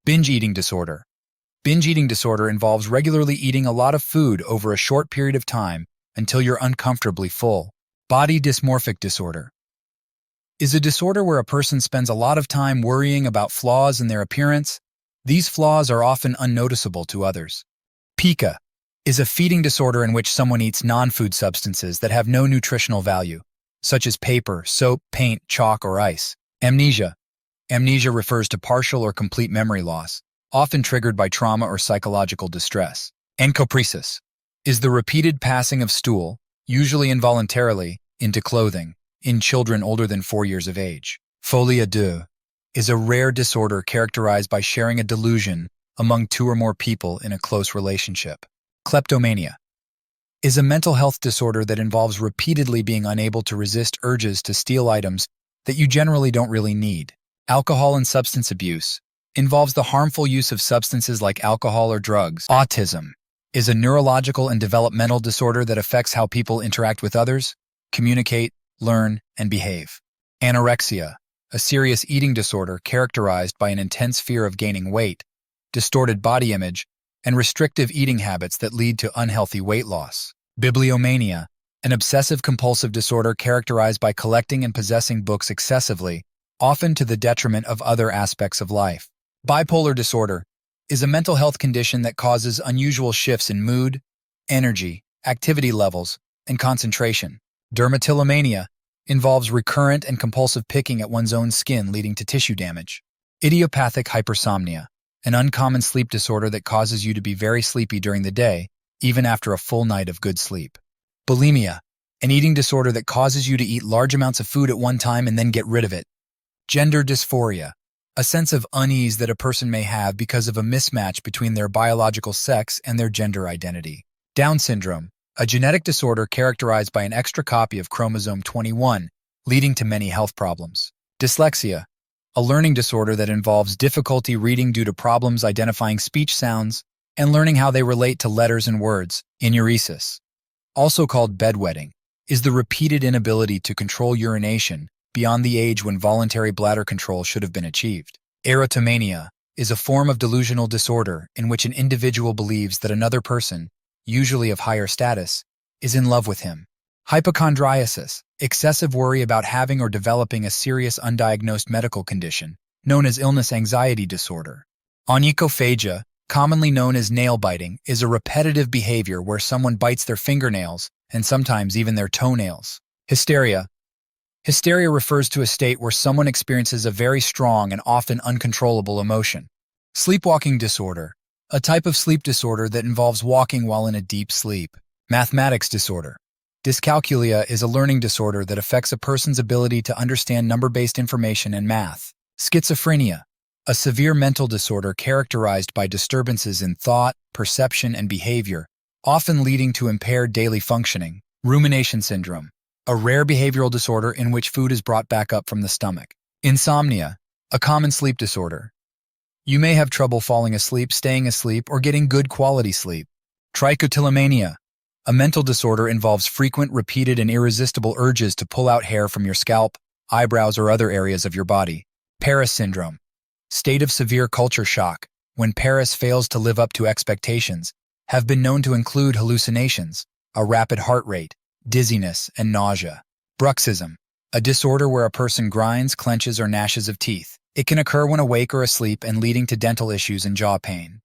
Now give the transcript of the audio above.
Binge eating disorder. Binge eating disorder involves regularly eating a lot of food over a short period of time until you're uncomfortably full. Body dysmorphic disorder is a disorder where a person spends a lot of time worrying about flaws in their appearance. These flaws are often unnoticeable to others. Pica is a feeding disorder in which someone eats non-food substances that have no nutritional value, such as paper, soap, paint, chalk, or ice. Amnesia. Amnesia refers to partial or complete memory loss, often triggered by trauma or psychological distress. Encopresis is the repeated passing of stool, usually involuntarily, into clothing, in children older than 4 years of age. Folie à deux is a rare disorder characterized by sharing a delusion among 2 or more people in a close relationship. Kleptomania is a mental health disorder that involves repeatedly being unable to resist urges to steal items that you generally don't really need. Alcohol and substance abuse involves the harmful use of substances like alcohol or drugs. Autism is a neurological and developmental disorder that affects how people interact with others, communicate, learn, and behave. Anorexia, a serious eating disorder characterized by an intense fear of gaining weight, distorted body image, and restrictive eating habits that lead to unhealthy weight loss. Bibliomania, an obsessive-compulsive disorder characterized by collecting and possessing books excessively, often to the detriment of other aspects of life. Bipolar disorder is a mental health condition that causes unusual shifts in mood, energy, activity levels, and concentration. Dermatillomania involves recurrent and compulsive picking at one's own skin, leading to tissue damage. Idiopathic hypersomnia, an uncommon sleep disorder that causes you to be very sleepy during the day, even after a full night of good sleep. Bulimia, an eating disorder that causes you to eat large amounts of food at one time and then get rid of it. Gender dysphoria, a sense of unease that a person may have because of a mismatch between their biological sex and their gender identity. Down syndrome, a genetic disorder characterized by an extra copy of chromosome 21, leading to many health problems. Dyslexia, a learning disorder that involves difficulty reading due to problems identifying speech sounds and learning how they relate to letters and words. Enuresis, also called bedwetting, is the repeated inability to control urination beyond the age when voluntary bladder control should have been achieved. Erotomania is a form of delusional disorder in which an individual believes that another person, usually of higher status, is in love with him. Hypochondriasis, excessive worry about having or developing a serious undiagnosed medical condition, known as illness anxiety disorder. Onychophagia, commonly known as nail biting, is a repetitive behavior where someone bites their fingernails and sometimes even their toenails. Hysteria. Hysteria refers to a state where someone experiences a very strong and often uncontrollable emotion. Sleepwalking disorder, a type of sleep disorder that involves walking while in a deep sleep. Mathematics disorder. Dyscalculia is a learning disorder that affects a person's ability to understand number-based information and math. Schizophrenia, a severe mental disorder characterized by disturbances in thought, perception, and behavior, often leading to impaired daily functioning. Rumination syndrome, a rare behavioral disorder in which food is brought back up from the stomach. Insomnia, a common sleep disorder. You may have trouble falling asleep, staying asleep, or getting good quality sleep. Trichotillomania, a mental disorder involves frequent, repeated, and irresistible urges to pull out hair from your scalp, eyebrows, or other areas of your body. Paris syndrome, state of severe culture shock, when Paris fails to live up to expectations, have been known to include hallucinations, a rapid heart rate, dizziness, and nausea. Bruxism, a disorder where a person grinds, clenches, or gnashes of teeth. It can occur when awake or asleep and leading to dental issues and jaw pain.